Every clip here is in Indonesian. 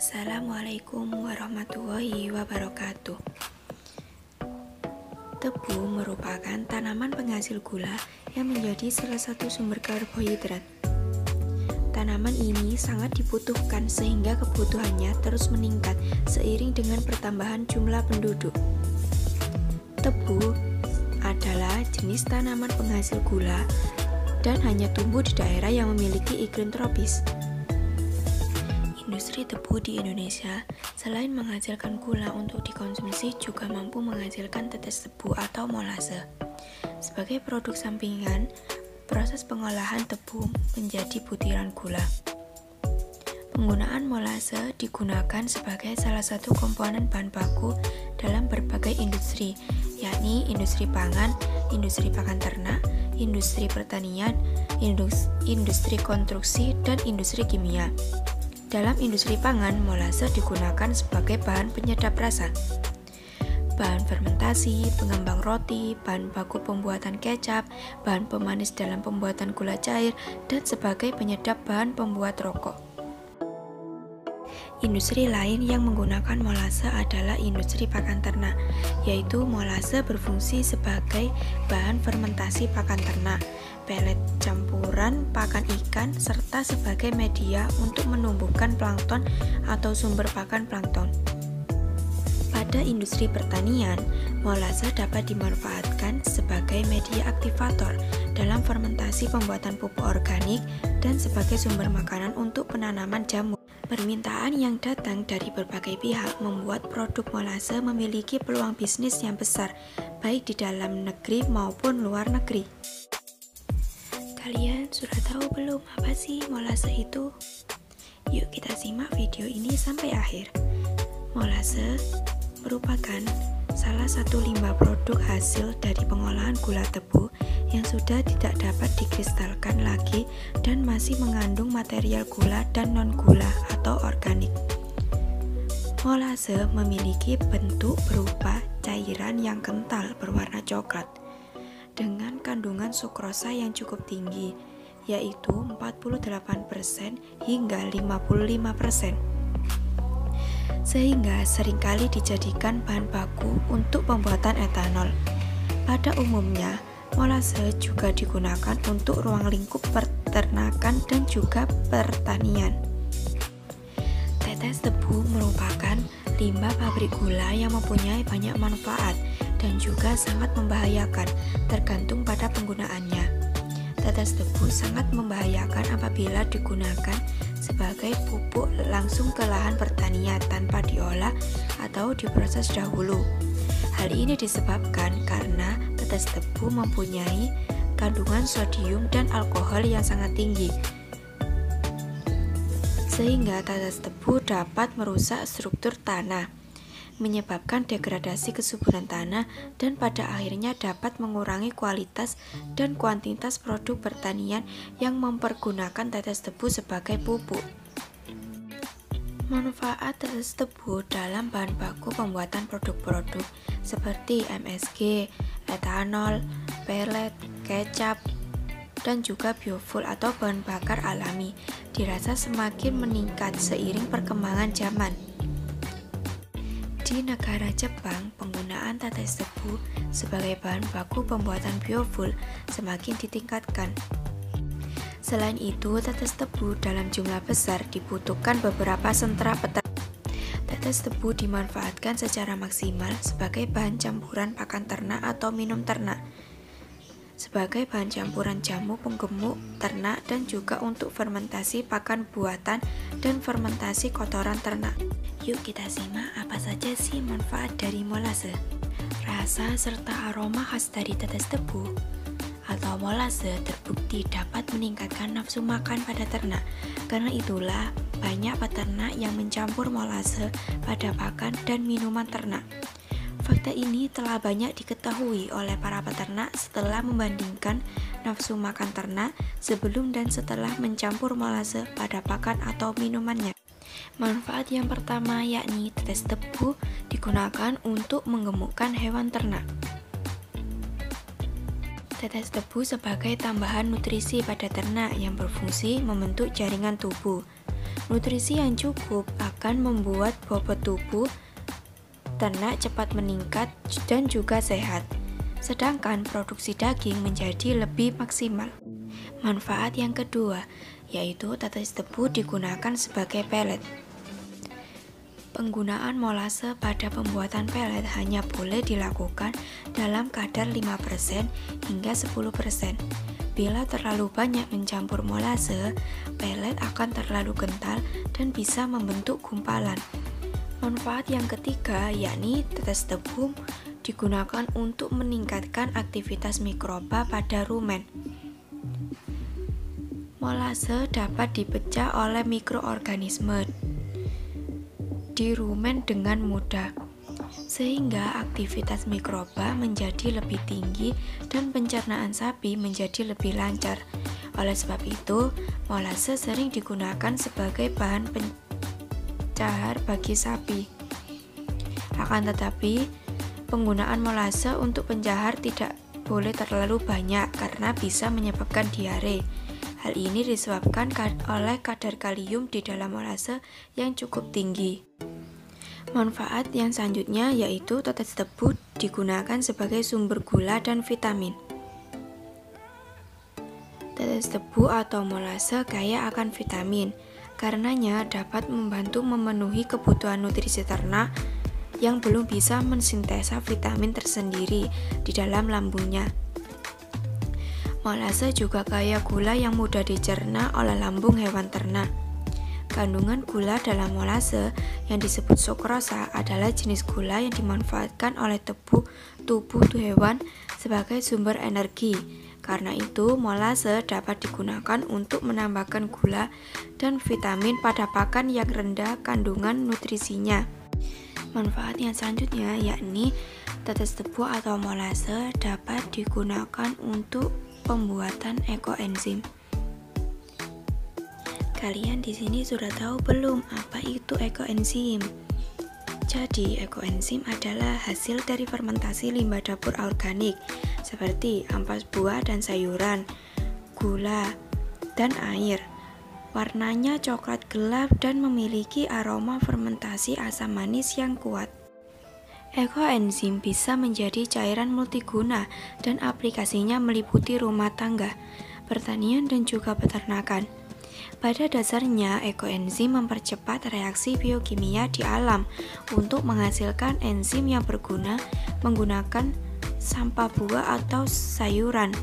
Assalamualaikum warahmatullahi wabarakatuh. Tebu merupakan tanaman penghasil gula yang menjadi salah satu sumber karbohidrat. Tanaman ini sangat dibutuhkan sehingga kebutuhannya terus meningkat seiring dengan pertambahan jumlah penduduk. Tebu adalah jenis tanaman penghasil gula dan hanya tumbuh di daerah yang memiliki iklim tropis. Industri tebu di Indonesia selain menghasilkan gula untuk dikonsumsi juga mampu menghasilkan tetes tebu atau molase. Sebagai produk sampingan, proses pengolahan tebu menjadi butiran gula. Penggunaan molase digunakan sebagai salah satu komponen bahan baku dalam berbagai industri, yakni industri pangan, industri pakan ternak, industri pertanian, industri konstruksi, dan industri kimia. Dalam industri pangan, molase digunakan sebagai bahan penyedap rasa, bahan fermentasi, pengembang roti, bahan baku pembuatan kecap, bahan pemanis dalam pembuatan gula cair, dan sebagai penyedap bahan pembuat rokok. Industri lain yang menggunakan molase adalah industri pakan ternak, yaitu molase berfungsi sebagai bahan fermentasi pakan ternak, pelet campuran pakan ikan, serta sebagai media untuk menumbuhkan plankton atau sumber pakan plankton. Pada industri pertanian, molase dapat dimanfaatkan sebagai media aktivator dalam fermentasi pembuatan pupuk organik dan sebagai sumber makanan untuk penanaman jamur. Permintaan yang datang dari berbagai pihak membuat produk molase memiliki peluang bisnis yang besar, baik di dalam negeri maupun luar negeri. Kalian sudah tahu belum apa sih molase itu? Yuk kita simak video ini sampai akhir. Molase merupakan salah satu limbah produk hasil dari pengolahan gula tebu yang sudah tidak dapat dikristalkan lagi dan masih mengandung material gula dan non-gula atau organik. Molase memiliki bentuk berupa cairan yang kental berwarna coklat dengan kandungan sukrosa yang cukup tinggi, yaitu 48% hingga 55%. Sehingga seringkali dijadikan bahan baku untuk pembuatan etanol. Pada umumnya, molase juga digunakan untuk ruang lingkup peternakan dan juga pertanian. Tetes tebu merupakan limbah pabrik gula yang mempunyai banyak manfaat dan juga sangat membahayakan tergantung pada penggunaannya. Tetes tebu sangat membahayakan apabila digunakan sebagai pupuk langsung ke lahan pertanian tanpa diolah atau diproses dahulu. Hal ini disebabkan karena tetes tebu mempunyai kandungan sodium dan alkohol yang sangat tinggi, sehingga tetes tebu dapat merusak struktur tanah, menyebabkan degradasi kesuburan tanah, dan pada akhirnya dapat mengurangi kualitas dan kuantitas produk pertanian yang mempergunakan tetes tebu sebagai pupuk. Manfaat tetes tebu dalam bahan baku pembuatan produk-produk seperti MSG, etanol, pelet, kecap, dan juga biofuel atau bahan bakar alami dirasa semakin meningkat seiring perkembangan zaman. Di negara Jepang, penggunaan tetes tebu sebagai bahan baku pembuatan biofuel semakin ditingkatkan. Selain itu, tetes tebu dalam jumlah besar dibutuhkan beberapa sentra peternak. Tetes tebu dimanfaatkan secara maksimal sebagai bahan campuran pakan ternak atau minum ternak, sebagai bahan campuran jamu penggemuk ternak, dan juga untuk fermentasi pakan buatan dan fermentasi kotoran ternak. Yuk kita simak apa saja sih manfaat dari molase. Rasa serta aroma khas dari tetes tebu atau molase terbukti dapat meningkatkan nafsu makan pada ternak. Karena itulah banyak peternak yang mencampur molase pada pakan dan minuman ternak. Fakta ini telah banyak diketahui oleh para peternak setelah membandingkan nafsu makan ternak sebelum dan setelah mencampur molase pada pakan atau minumannya. Manfaat yang pertama yakni tetes tebu digunakan untuk menggemukkan hewan ternak. Tetes tebu sebagai tambahan nutrisi pada ternak yang berfungsi membentuk jaringan tubuh. Nutrisi yang cukup akan membuat bobot tubuh ternak cepat meningkat dan juga sehat. Sedangkan produksi daging menjadi lebih maksimal. Manfaat yang kedua, yaitu tetes tebu digunakan sebagai pelet. Penggunaan molase pada pembuatan pelet hanya boleh dilakukan dalam kadar 5% hingga 10%. Bila terlalu banyak mencampur molase, pelet akan terlalu kental dan bisa membentuk gumpalan. Manfaat yang ketiga, yakni tetes tebu digunakan untuk meningkatkan aktivitas mikroba pada rumen. Molase dapat dipecah oleh mikroorganisme di rumen dengan mudah, sehingga aktivitas mikroba menjadi lebih tinggi dan pencernaan sapi menjadi lebih lancar. Oleh sebab itu, molase sering digunakan sebagai bahan pencahar bagi sapi. Akan tetapi, penggunaan molase untuk pencahar tidak boleh terlalu banyak karena bisa menyebabkan diare. Hal ini disebabkan oleh kadar kalium di dalam molase yang cukup tinggi. Manfaat yang selanjutnya yaitu tetes tebu digunakan sebagai sumber gula dan vitamin. Tetes tebu atau molase kaya akan vitamin, karenanya dapat membantu memenuhi kebutuhan nutrisi ternak yang belum bisa mensintesa vitamin tersendiri di dalam lambungnya. Molase juga kaya gula yang mudah dicerna oleh lambung hewan ternak. Kandungan gula dalam molase yang disebut sukrosa adalah jenis gula yang dimanfaatkan oleh tubuh hewan sebagai sumber energi. Karena itu, molase dapat digunakan untuk menambahkan gula dan vitamin pada pakan yang rendah kandungan nutrisinya. Manfaat yang selanjutnya yakni tetes tebu atau molase dapat digunakan untuk pembuatan ekoenzim. Kalian di sini sudah tahu belum apa itu ekoenzim? Jadi, ekoenzim adalah hasil dari fermentasi limbah dapur organik seperti ampas buah dan sayuran, gula, dan air. Warnanya coklat gelap dan memiliki aroma fermentasi asam manis yang kuat. Ekoenzim bisa menjadi cairan multiguna dan aplikasinya meliputi rumah tangga, pertanian, dan juga peternakan. Pada dasarnya, ekoenzim mempercepat reaksi biokimia di alam untuk menghasilkan enzim yang berguna menggunakan sampah buah atau sayuran.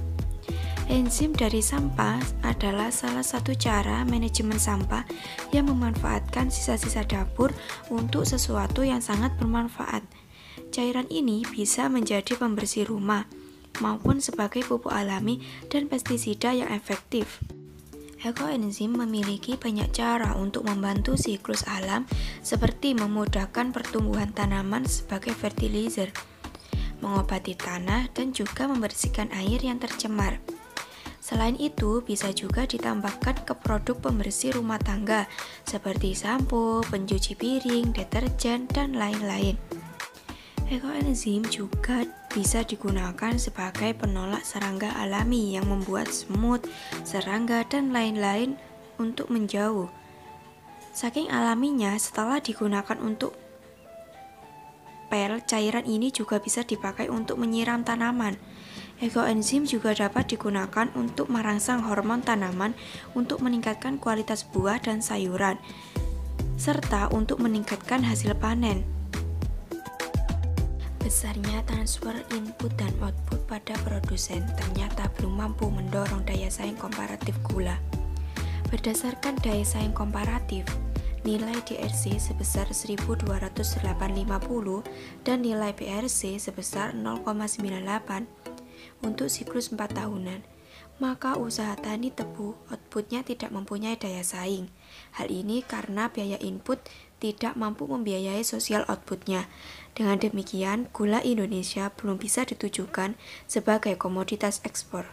Enzim dari sampah adalah salah satu cara manajemen sampah yang memanfaatkan sisa-sisa dapur untuk sesuatu yang sangat bermanfaat. Cairan ini bisa menjadi pembersih rumah maupun sebagai pupuk alami dan pestisida yang efektif. Ekoenzim memiliki banyak cara untuk membantu siklus alam seperti memudahkan pertumbuhan tanaman sebagai fertilizer, mengobati tanah, dan juga membersihkan air yang tercemar. Selain itu, bisa juga ditambahkan ke produk pembersih rumah tangga seperti sampo, pencuci piring, deterjen, dan lain-lain. Ekoenzim juga bisa digunakan sebagai penolak serangga alami yang membuat semut, serangga, dan lain-lain untuk menjauh. Saking alaminya, setelah digunakan untuk pel, cairan ini juga bisa dipakai untuk menyiram tanaman. Ekoenzim juga dapat digunakan untuk merangsang hormon tanaman untuk meningkatkan kualitas buah dan sayuran, serta untuk meningkatkan hasil panen. Besarnya transfer input dan output pada produsen ternyata belum mampu mendorong daya saing komparatif gula. Berdasarkan daya saing komparatif, nilai DRC sebesar 1208,50 dan nilai BRC sebesar 0,98 untuk siklus 4 tahunan, maka usaha tani tebu outputnya tidak mempunyai daya saing. Hal ini karena biaya input tidak mampu membiayai sosial outputnya. Dengan demikian, gula Indonesia belum bisa ditujukan sebagai komoditas ekspor.